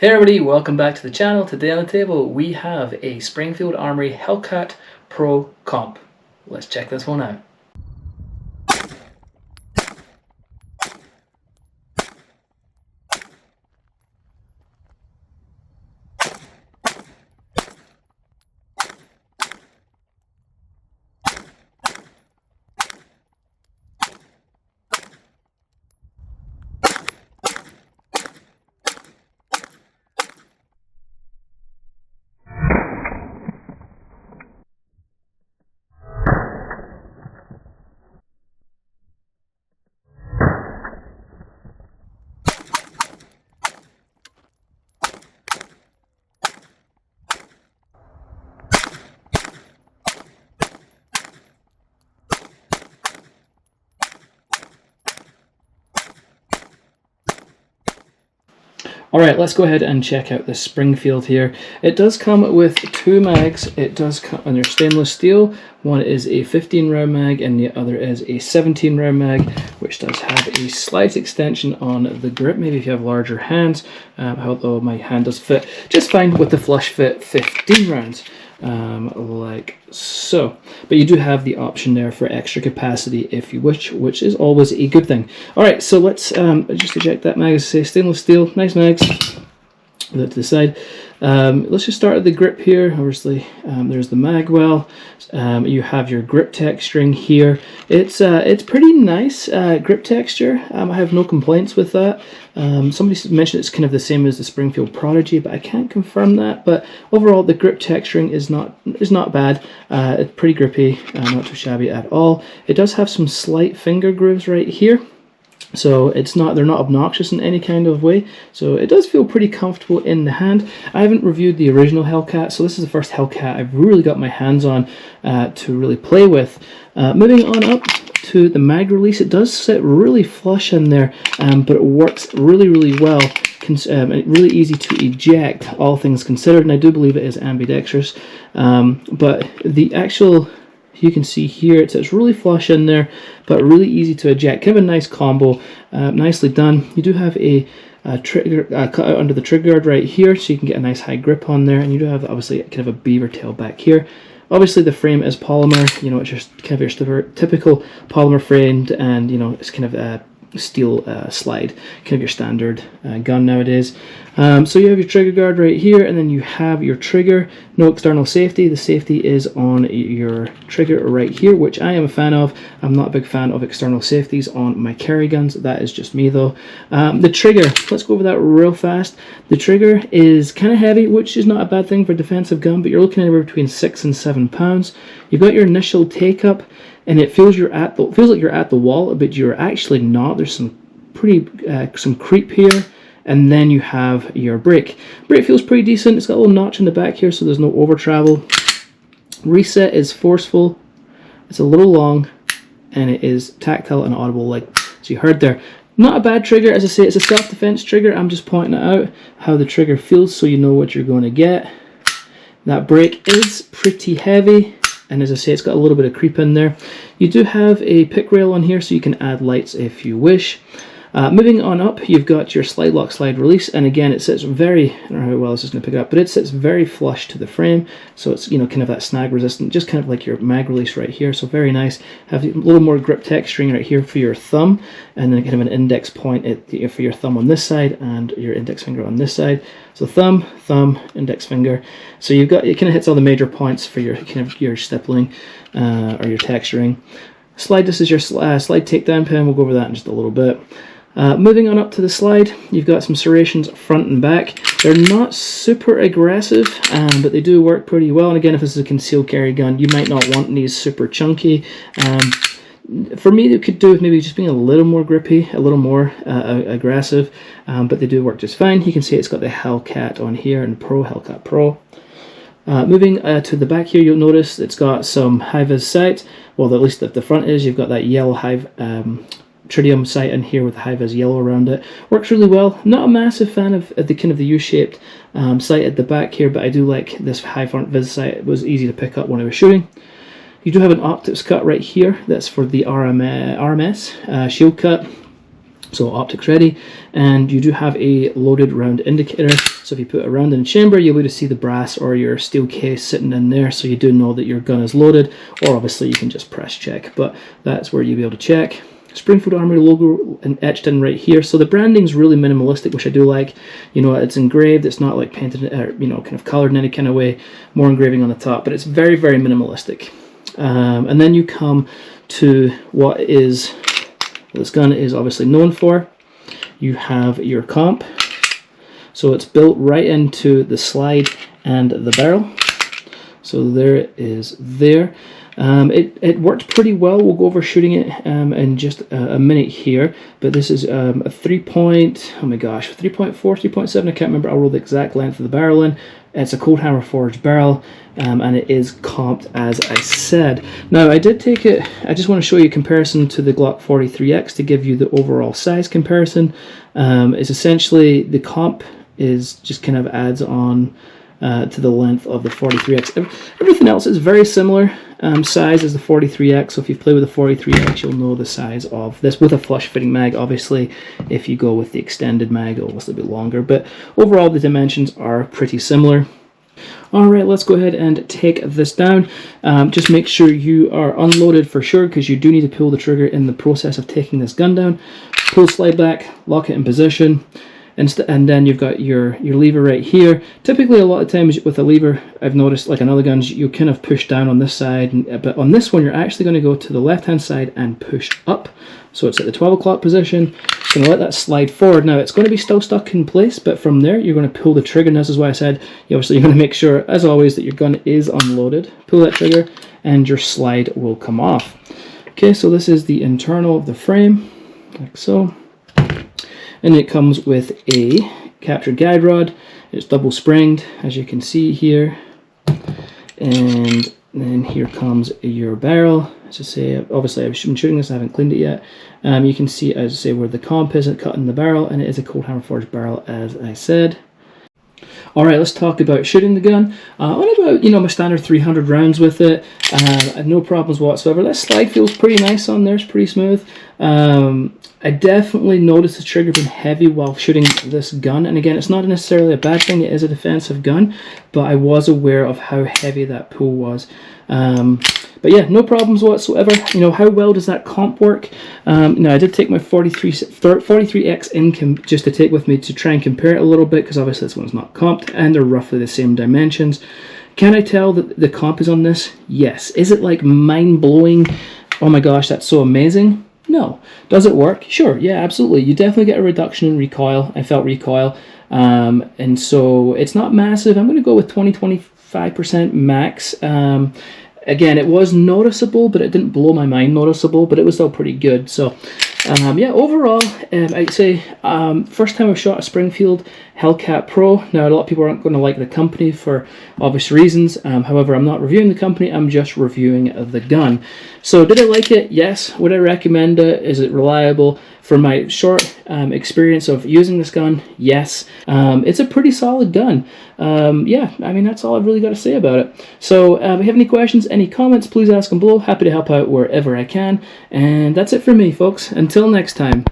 Hey everybody, welcome back to the channel. Today on the table we have a Springfield Armory Hellcat Pro Comp. Let's check this one out. Alright, let's go ahead and check out the Springfield here. It does come with two mags. It does come under stainless steel. One is a 15 round mag and the other is a 17 round mag, which does have a slight extension on the grip, maybe if you have larger hands, although my hand does fit just fine with the flush fit 15 rounds. Like so, but you do have the option there for extra capacity if you wish, which is always a good thing. All right, so let's just eject that mag. Say stainless steel, nice mags. Put that to the side. Let's just start at the grip here. Obviously, there's the mag well. You have your grip texturing here. It's pretty nice grip texture. I have no complaints with that. Somebody mentioned it's kind of the same as the Springfield Prodigy, but I can't confirm that. But overall, the grip texturing is not bad. It's pretty grippy, not too shabby at all. It does have some slight finger grooves right here. So they're not obnoxious in any kind of way. So it does feel pretty comfortable in the hand. I haven't reviewed the original Hellcat, so this is the first Hellcat I've really got my hands on to really play with. Moving on up to the mag release, it does sit really flush in there, but it works really well. Really easy to eject, all things considered, and I do believe it is ambidextrous. But the actual, you can see here, it sits really flush in there, but really easy to eject. Kind of a nice combo, nicely done. You do have a trigger cut out under the trigger guard right here, so you can get a nice high grip on there, and you do have obviously kind of a beaver tail back here. Obviously the frame is polymer, you know, it's just kind of your typical polymer framed, and you know, it's kind of a steel slide, kind of your standard gun nowadays. So you have your trigger guard right here, and then you have your trigger. No external safety. The safety is on your trigger right here, which I am a fan of. I'm not a big fan of external safeties on my carry guns. That is just me though. The trigger, let's go over that real fast. The trigger is kind of heavy, which is not a bad thing for a defensive gun, but you're looking at anywhere between 6 and 7 pounds. You've got your initial take up, and it feels like you're at the wall, but you're actually not. There's some some creep here, and then you have your brake. Brake feels pretty decent. It's got a little notch in the back here, so there's no over travel. Reset is forceful. It's a little long, and it is tactile and audible, like you heard there. Not a bad trigger. As I say, it's a self-defense trigger. I'm just pointing it out how the trigger feels, so you know what you're going to get. That brake is pretty heavy, and as I say, it's got a little bit of creep in there. You do have a pick rail on here, so you can add lights if you wish. Moving on up, you've got your slide lock, slide release, and again, it sits very, I don't know how well this is going to pick up, but it sits very flush to the frame, so it's, you know, kind of that snag resistant, just kind of like your mag release right here, so very nice. Have a little more grip texturing right here for your thumb, and then kind of an index point for your thumb on this side and your index finger on this side. So thumb, index finger. So it kind of hits all the major points for your kind of your stippling or your texturing. Slide, this is your slide takedown pin. We'll go over that in just a little bit. Moving on up to the slide, you've got some serrations front and back. They're not super aggressive, but they do work pretty well. And again, if this is a concealed carry gun, you might not want these super chunky. For me, they could do with maybe just being a little more grippy, a little more aggressive, but they do work just fine. You can see it's got the Hellcat on here and Hellcat Pro. Moving to the back here, you'll notice it's got some high-vis sights. Well, at least at the front is. You've got that yellow tritium sight in here with the high-vis yellow around it. Works really well. Not a massive fan of the kind of the U-shaped sight at the back here, but I do like this high front vis sight. It was easy to pick up when I was shooting. You do have an optics cut right here. That's for the RMS shield cut. so optics ready, and you do have a loaded round indicator. So if you put a round in the chamber, you'll be able to see the brass or your steel case sitting in there, so you do know that your gun is loaded, or obviously you can just press check, but that's where you'll be able to check. Springfield Armory logo etched in right here. So the branding's really minimalistic, which I do like. You know, it's engraved, it's not like painted, or, you know, kind of colored in any kind of way, more engraving on the top, but it's very, very minimalistic. And then you come to what this gun is obviously known for. You have your comp. So it's built right into the slide and the barrel. So there it is there. It worked pretty well. We'll go over shooting it in just a minute here, but this is a 3.4, 3.7, I can't remember, I'll roll the exact length of the barrel in. It's a cold hammer forged barrel, and it is comped, as I said. Now I did take it, I just want to show you a comparison to the Glock 43X to give you the overall size comparison. It's essentially, the comp is just kind of adds on to the length of the 43X. Everything else is very similar size as the 43X, so if you play with the 43X, you'll know the size of this with a flush fitting mag. Obviously, if you go with the extended mag, it'll obviously be longer, but overall the dimensions are pretty similar. Alright, let's go ahead and take this down. Just make sure you are unloaded for sure, because you do need to pull the trigger in the process of taking this gun down. Pull slide back, lock it in position, and then you've got your lever right here. Typically, a lot of times with a lever, I've noticed, like on other guns, you kind of push down on this side, but on this one, you're actually going to go to the left-hand side and push up. So it's at the 12 o'clock position. Going to let that slide forward. Now, it's going to be still stuck in place, but from there, you're going to pull the trigger, and this is why I said, obviously, you're going to make sure, as always, that your gun is unloaded. Pull that trigger, and your slide will come off. Okay, so this is the internal of the frame, like so. And it comes with a captured guide rod. It's double springed, as you can see here. And then here comes your barrel. As I say, obviously I've been shooting this, I haven't cleaned it yet. You can see, as I say, where the comp isn't cut in the barrel, and it is a cold hammer forged barrel, as I said. Alright, let's talk about shooting the gun. What about, my standard 300 rounds with it? No problems whatsoever. That slide feels pretty nice on there, it's pretty smooth. I definitely noticed the trigger being heavy while shooting this gun, and again, it's not necessarily a bad thing, it is a defensive gun, but I was aware of how heavy that pull was. But yeah, no problems whatsoever. How well does that comp work? I did take my 43X in just to take with me to try and compare it a little bit, because obviously this one's not comped, and they're roughly the same dimensions. Can I tell that the comp is on this? Yes. Is it like mind-blowing? Oh my gosh, that's so amazing? No. Does it work? Sure, yeah, absolutely. You definitely get a reduction in recoil. I felt recoil. And so it's not massive. I'm going to go with 20-25% max. Again, it was noticeable, but it didn't blow my mind noticeable, but it was still pretty good. So, yeah, overall, I'd say first time I've shot a Springfield Hellcat Pro. Now, a lot of people aren't going to like the company for obvious reasons. However, I'm not reviewing the company. I'm just reviewing the gun. So, did I like it? Yes. Would I recommend it? Is it reliable? For my short experience of using this gun, yes. It's a pretty solid gun. Yeah, I mean, that's all I've really got to say about it. So if you have any questions, any comments, please ask them below. Happy to help out wherever I can. And that's it for me, folks. Until next time.